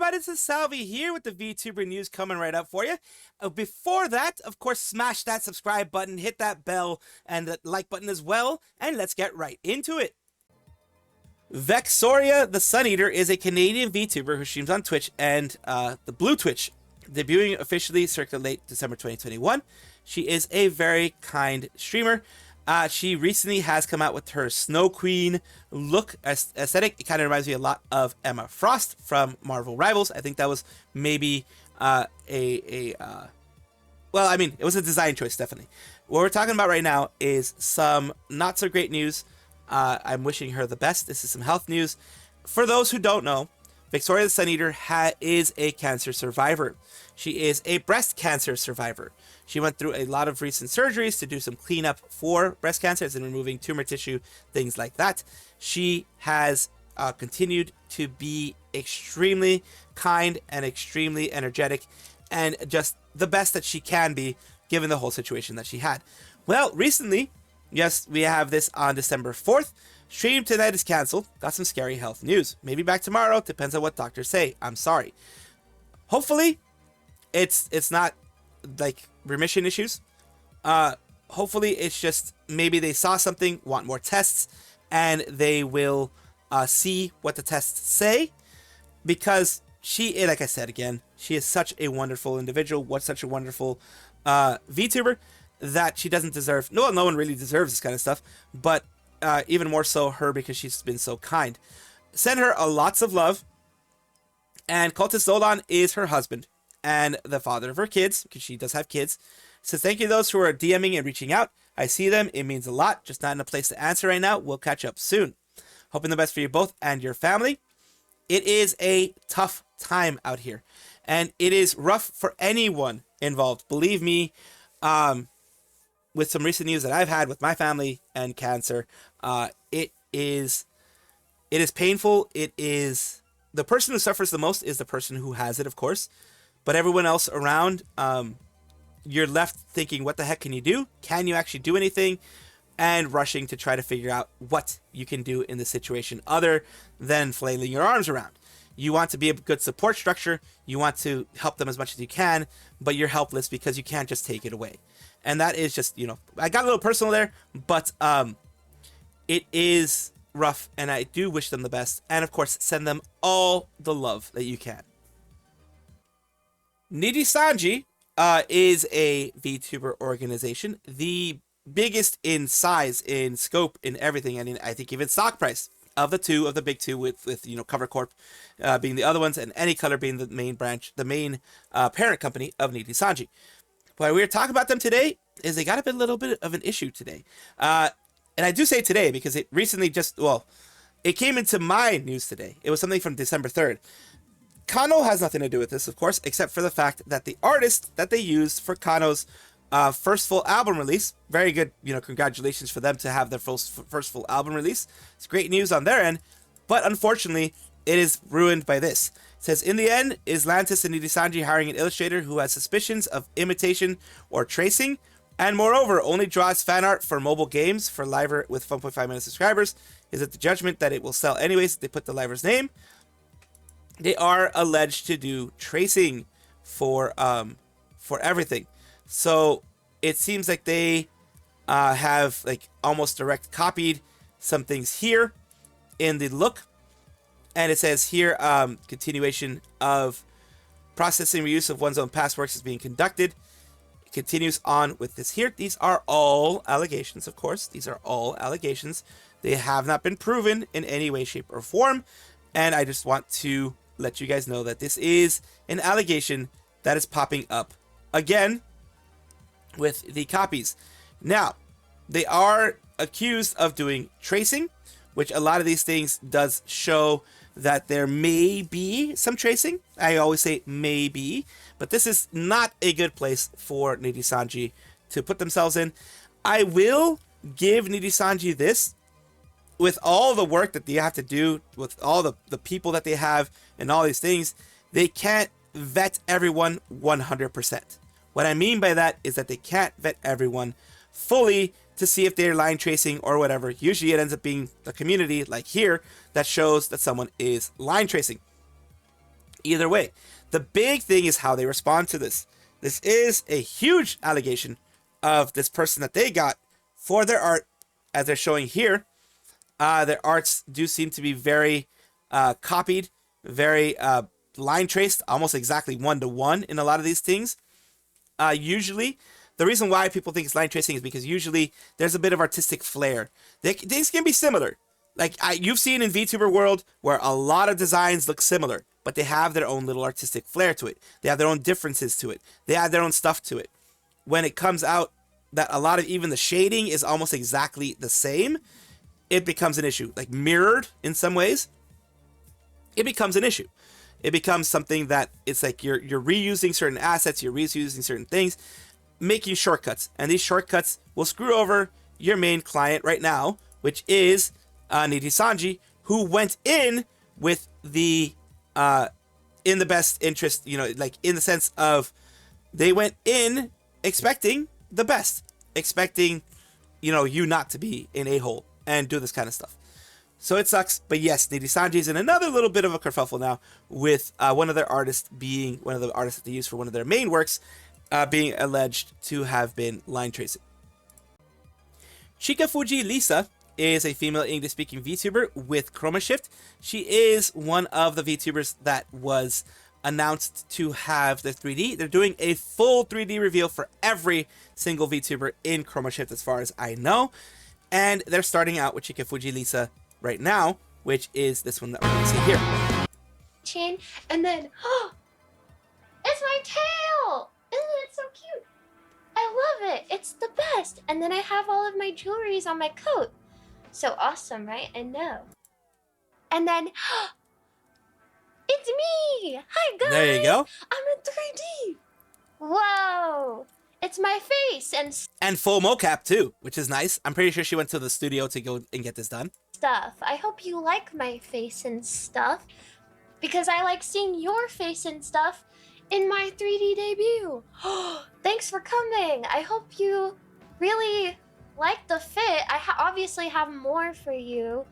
everybody, this is Salvi here with the VTuber news coming right up for you. Before that, of course, smash that subscribe button, hit that bell, and the like button as well, and let's get right into it. Vexoria the Sun Eater is a Canadian VTuber who streams on Twitch and the Blue Twitch, debuting officially circa late December 2021. She is a very kind streamer. She recently has come out with her Snow Queen look aesthetic. It kind of reminds me a lot of Emma Frost from Marvel Rivals. I think that was maybe well, I mean, it was a design choice, definitely. What we're talking about right now is some not so great news. I'm wishing her the best. This is some health news. For those who don't know, Vexoria the Sun Eater is a cancer survivor. She is a breast cancer survivor. She went through a lot of recent surgeries to do some cleanup for breast cancers and removing tumor tissue, things like that. She has continued to be extremely kind and extremely energetic and just the best that she can be given the whole situation that she had. Well, recently, yes, we have this on December 4th. Stream tonight is canceled. Got some scary health news. Maybe back tomorrow. Depends on what doctors say. I'm sorry. Hopefully, it's not like remission issues. Hopefully, it's just maybe they saw something, want more tests, and they will see what the tests say. Because she, like I said again, she is such a wonderful individual. Such a wonderful VTuber that she doesn't deserve. No one really deserves this kind of stuff, but even more so her because she's been so kind. Send her lots of love. And CONCERT SOLD OUT is her husband and the father of her kids, because she does have kids. Says thank you to those who are DMing and reaching out. I see them. It means a lot. Just not in a place to answer right now. We'll catch up soon. Hoping the best for you both and your family. It is a tough time out here, and it is rough for anyone involved. Believe me, with some recent news that I've had with my family and cancer, it is painful. It is the person who suffers the most is the person who has it, of course, but everyone else around, you're left thinking, what the heck can you do? Can you actually do anything? And rushing to try to figure out what you can do in this situation other than flailing your arms around. You want to be a good support structure. You want to help them as much as you can, but you're helpless because you can't just take it away. And that is just, I got a little personal there, but it is rough, and I do wish them the best. And of course, send them all the love that you can. Nijisanji is a VTuber organization, the biggest in size, in scope, in everything. I mean, I think even stock price of the big two, with Cover Corp being the other ones, and AnyColor being the main branch, the main parent company of Nijisanji. Why we're talking about them today is they got a little bit of an issue today. And I do say today because it recently it came into my news today. It was something from December 3rd. Kanae has nothing to do with this, of course, except for the fact that the artist that they used for Kanae's first full album release, very good, congratulations for them to have their first full album release. It's great news on their end, but unfortunately, it is ruined by this. It says, in the end, is Lantis and Nijisanji hiring an illustrator who has suspicions of imitation or tracing, and moreover, only draws fan art for mobile games for Liver with 1.5 million subscribers? Is it the judgment that it will sell anyways if they put the Liver's name? They are alleged to do tracing for everything. So it seems like they have almost direct copied some things here in the look. And it says here, continuation of processing reuse of one's own past works is being conducted. It continues on with this here. These are all allegations, of course. These are all allegations. They have not been proven in any way, shape, or form. And I just want to let you guys know that this is an allegation that is popping up again with the copies. Now, they are accused of doing tracing, which a lot of these things does show that there may be some tracing. I always say maybe, but this is not a good place for Nijisanji to put themselves in. I will give Nijisanji this. With all the work that they have to do, with all the people that they have and all these things, they can't vet everyone 100%. What I mean by that is that they can't vet everyone fully to see if they're line tracing or whatever. Usually it ends up being the community, like here, that shows that someone is line tracing. Either way, the big thing is how they respond to this. This is a huge allegation of this person that they got for their art, as they're showing here. Their arts do seem to be very copied, very line traced, almost exactly one-to-one in a lot of these things. Usually, the reason why people think it's line tracing is because usually there's a bit of artistic flair. These can be similar. Like you've seen in VTuber world where a lot of designs look similar, but they have their own little artistic flair to it. They have their own differences to it. They add their own stuff to it. When it comes out that a lot of even the shading is almost exactly the same, it becomes an issue. Like mirrored in some ways, it becomes an issue. It becomes something that it's like you're reusing certain assets, you're reusing certain things, making shortcuts. And these shortcuts will screw over your main client right now, which is Nijisanji, who went in with the in the best interest, you know, like in the sense of they went in expecting the best, expecting, you know, you not to be an a-hole and do this kind of stuff. So it sucks, but yes, Nijisanji is in another little bit of a kerfuffle now with one of their artists being one of the artists that they use for one of their main works being alleged to have been line tracing. Chikafuji Lisa is a female English-speaking VTuber with ChromaSHIFT. She is one of the VTubers that was announced to have the 3D. They're doing a full 3D reveal for every single VTuber in ChromaSHIFT as far as I know. And they're starting out with Chikafuji Lisa right now, which is this one that we're going to see here. Chain, and then, oh, it's my tail! Isn't it so cute? I love it. It's the best. And then I have all of my jewelries on my coat. So awesome, right? I know. And then, it's me! Hi, guys! There you go. I'm in 3D. Whoa! It's my face and full mocap too, which is nice. I'm pretty sure she went to the studio to go and get this done. Stuff. I hope you like my face and stuff, because I like seeing your face and stuff in my 3D debut. Thanks for coming. I hope you really like the fit. I obviously have more for you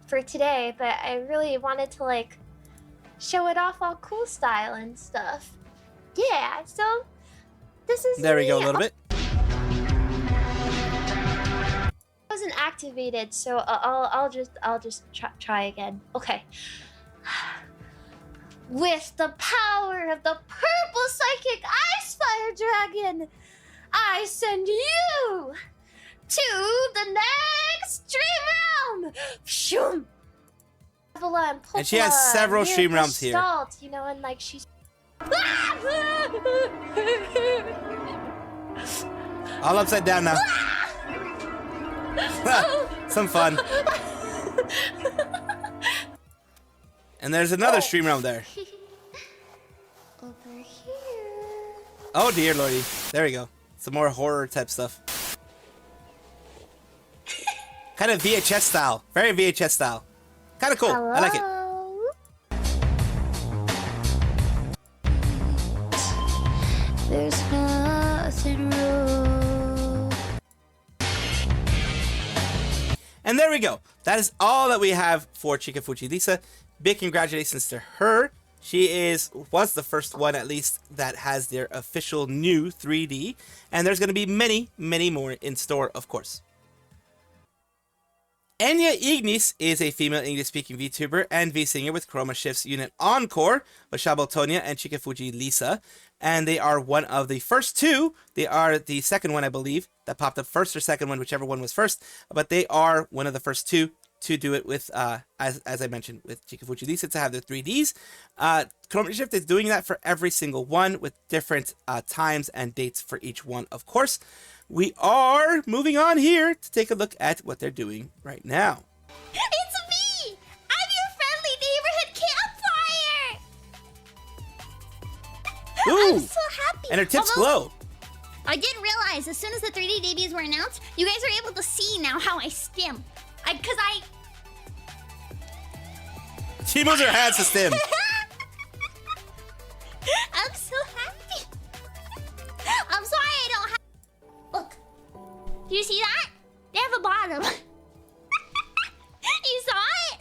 for today, but I really wanted to like show it off all cool style and stuff. Yeah, so this is there me. We go a little bit. Wasn't activated, so I'll just try again. Okay. With the power of the purple psychic ice fire dragon, I send you to the next stream realm. Shoom. And she has several stream realms here. You know, and like she's all upside down now. Some fun. And there's another stream realm there. Over here. Oh dear lordy. There we go. Some more horror type stuff. Kind of VHS style. Very VHS style. Kind of cool. Hello? I like it. There's nothing wrong. And there we go. That is all that we have for Chikafuji Lisa. Big congratulations to her. She was the first one, at least, that has their official new 3D. And there's going to be many, many more in store, of course. Enya Ignis is a female English-speaking VTuber and V-singer with ChromaSHIFT's unit Encore with Shabotonia and Chikafuji Lisa. And they are one of the first two. They are the second one, I believe, that popped up first or second one, whichever one was first. But they are one of the first two to do it with, as I mentioned, with Chikafuji Lisa to have their 3Ds. ChromaSHIFT is doing that for every single one with different times and dates for each one, of course. We are moving on here to take a look at what they're doing right now. It's me! I'm your friendly neighborhood campfire! Ooh! I'm so happy! And her tips glow. I didn't realize as soon as the 3D debuts were announced, you guys are able to see now how I stim. She moves her hands to stim. I'm so happy. I'm sorry I don't have... Look. Do you see that? They have a bottom. You saw it?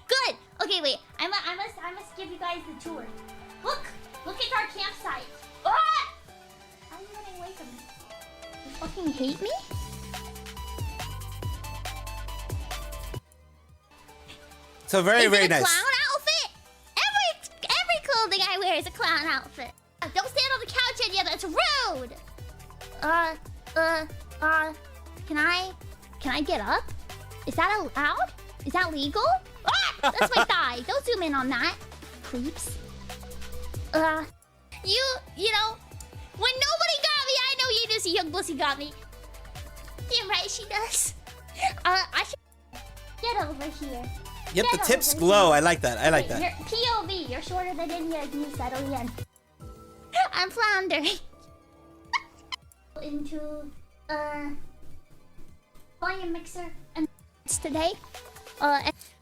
Good. Okay, wait. I'm I must give you guys the tour. Look at our campsite. Ah! Why are you running away from me? You fucking hate me? So very, very nice. Is it a clown outfit? Every clothing I wear is a clown outfit. Don't stand on the couch, Enya. That's rude. Can I get up? Is that allowed? Is that legal? Ah! That's my thigh. Don't zoom in on that. Creeps. You know, when nobody got me, I know you just young pussy got me. Damn right she does. I should get over here. Yep, the tips glow. I like that. I like that. You're POV. You're shorter than Enya Ignis. Settle in. I'm floundering. Into volume mixer and today.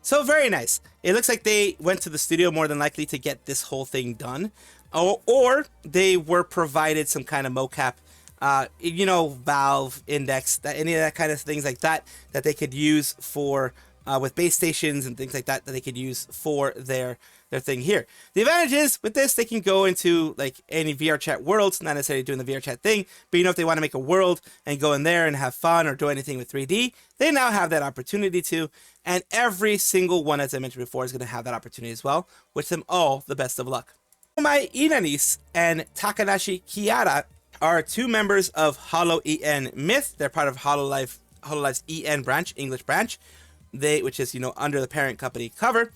So very nice. It looks like they went to the studio more than likely to get this whole thing done, or they were provided some kind of mocap. You know, Valve Index, any of that kind of things like that they could use for. With base stations and things like that they could use for their thing here. The advantage is with this, they can go into like any VR chat worlds, not necessarily doing the VR chat thing, but you know, if they want to make a world and go in there and have fun or do anything with 3D, they now have that opportunity to, and every single one, as I mentioned before, is going to have that opportunity as well. Wish them all the best of luck. My Ignis and Takanashi Kiara are two members of Holo EN Myth. They're part of Hololive's EN branch, English branch. Which is, you know, under the parent company cover,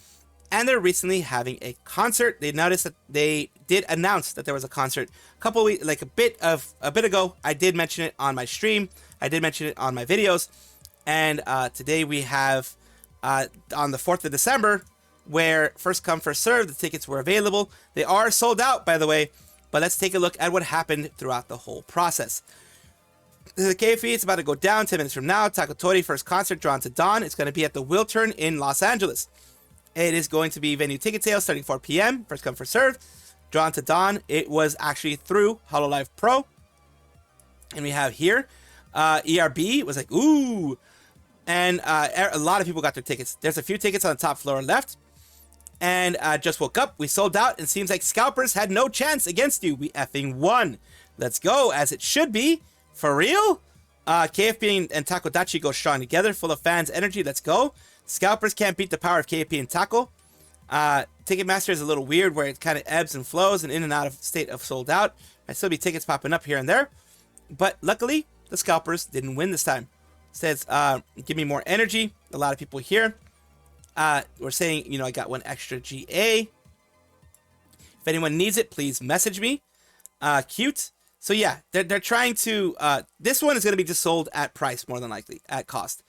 and they're recently having a concert. They noticed that they did announce that there was a concert a couple weeks, like a bit ago. I did mention it on my stream. I did mention it on my videos, and today we have on the 4th of December, where first come first serve. The tickets were available. They are sold out, by the way. But let's take a look at what happened throughout the whole process. The KFE is about to go down 10 minutes from now. Takotori first concert drawn to dawn. It's going to be at the Wiltern in Los Angeles. It is going to be venue ticket sales starting 4 p.m. First come, first served. Drawn to dawn. It was actually through Hololive Pro. And we have here, ERB was like, ooh. And a lot of people got their tickets. There's a few tickets on the top floor left. And just woke up. We sold out. And seems like scalpers had no chance against you. We effing won. Let's go, as it should be. For real? KFP and Takodachi go strong together, full of fans' energy. Let's go. Scalpers can't beat the power of KFP and Taco. Ticketmaster is a little weird where it kind of ebbs and flows and in and out of state of sold out. Might still be tickets popping up here and there. But luckily, the Scalpers didn't win this time. It says, give me more energy. A lot of people here. We're saying, you know, I got one extra GA. If anyone needs it, please message me. Cute. So yeah, they're trying to, this one is going to be just sold at price, more than likely, at cost.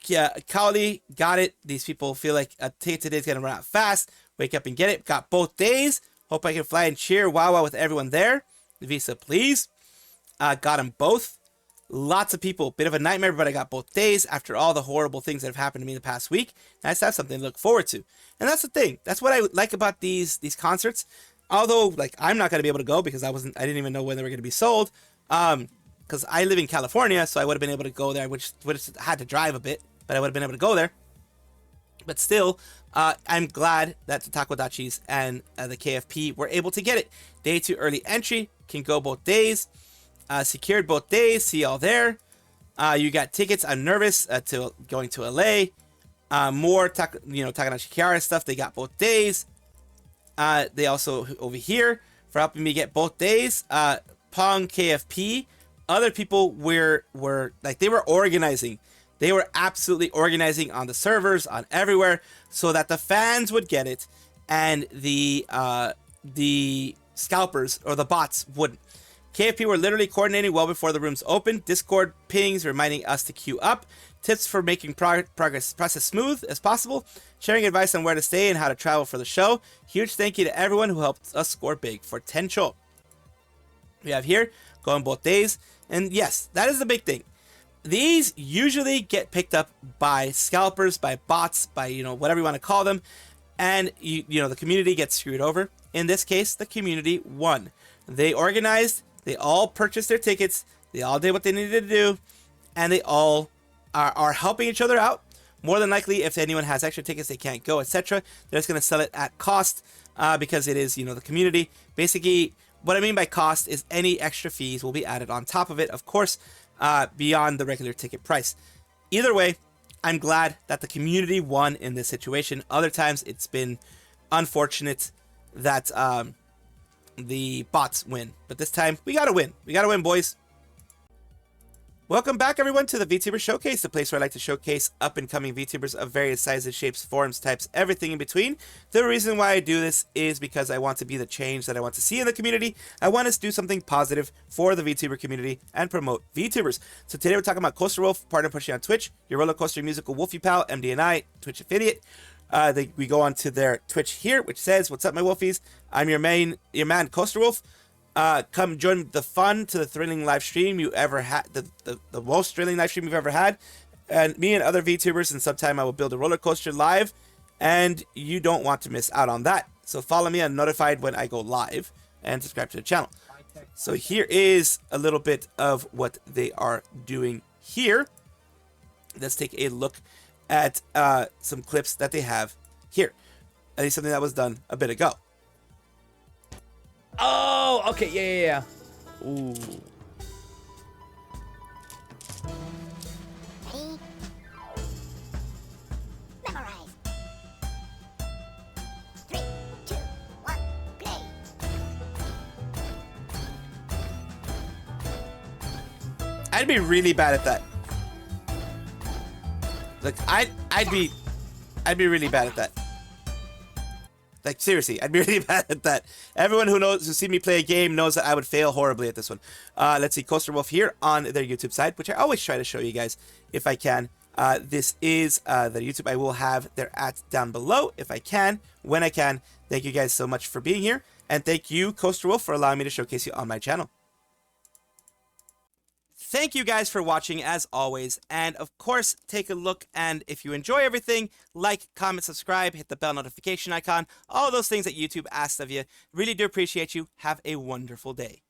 Yeah, Kaoli got it. These people feel like a ticket today is going to run out fast. Wake up and get it. Got both days. Hope I can fly and cheer wow with everyone there. Visa, please. Got them both. Lots of people. Bit of a nightmare, but I got both days after all the horrible things that have happened to me the past week. Nice to have something to look forward to. And that's the thing. That's what I like about these concerts. Although, like, I'm not going to be able to go because I didn't even know when they were going to be sold. Because I live in California, so I would have been able to go there, which would have had to drive a bit, but I would have been able to go there. But still, I'm glad that the Takodachis and the KFP were able to get it. Day 2 early entry, can go both days. Secured both days, see y'all there. You got tickets, I'm nervous, to going to LA. More, Takanashi Kiara stuff, they got both days. They also over here for helping me get both days. Pong, KFP, other people were like, they were organizing. They were absolutely organizing on the servers, on everywhere, so that the fans would get it, and the scalpers or the bots wouldn't. KFP were literally coordinating well before the rooms opened. Discord pings reminding us to queue up. Tips for making process smooth as possible. Sharing advice on where to stay and how to travel for the show. Huge thank you to everyone who helped us score big for Tencho. We have here, going both days. And yes, that is the big thing. These usually get picked up by scalpers, by bots, by, whatever you want to call them. And, the community gets screwed over. In this case, the community won. They organized. They all purchased their tickets. They all did what they needed to do. And they all are helping each other out. More than likely, if anyone has extra tickets they can't go, etc., they're just going to sell it at cost because it is, you know, the community. Basically, what I mean by cost is any extra fees will be added on top of it, of course, beyond the regular ticket price. Either way, I'm glad that the community won in this situation. Other times, it's been unfortunate that the bots win. But this time, we gotta win. We gotta win, boys. Welcome back, everyone, to the VTuber Showcase, the place where I like to showcase up-and-coming VTubers of various sizes, shapes, forms, types, everything in between. The reason why I do this is because I want to be the change that I want to see in the community. I want us to do something positive for the VTuber community and promote VTubers. So today we're talking about Coaster Wolf, partner pushing on Twitch, your roller coaster musical Wolfie pal, MD&I, Twitch affiliate. We go on to their Twitch here, which says, "What's up, my Wolfies? I'm your man, Coaster Wolf. Come join the fun to the thrilling live stream you ever had, the most thrilling live stream you've ever had. And me and other VTubers, and sometime I will build a roller coaster live, and you don't want to miss out on that. So follow me and notified when I go live, and subscribe to the channel." So here is a little bit of what they are doing here. Let's take a look at some clips that they have here. At least something that was done a bit ago. Oh, okay, yeah. Ooh. Ready? Memorize. 3, 2, 1, play. I'd be really bad at that. Like I'd be really bad at that. Like, seriously, I'd be really bad at that. Everyone who's seen me play a game knows that I would fail horribly at this one. Let's see, Coaster Wolf here on their YouTube side, which I always try to show you guys if I can. This is their YouTube. I will have their ads down below if I can, when I can. Thank you guys so much for being here. And thank you, Coaster Wolf, for allowing me to showcase you on my channel. Thank you guys for watching, as always, and of course, take a look, and if you enjoy everything, like, comment, subscribe, hit the bell notification icon, all those things that YouTube asks of you. Really do appreciate you. Have a wonderful day.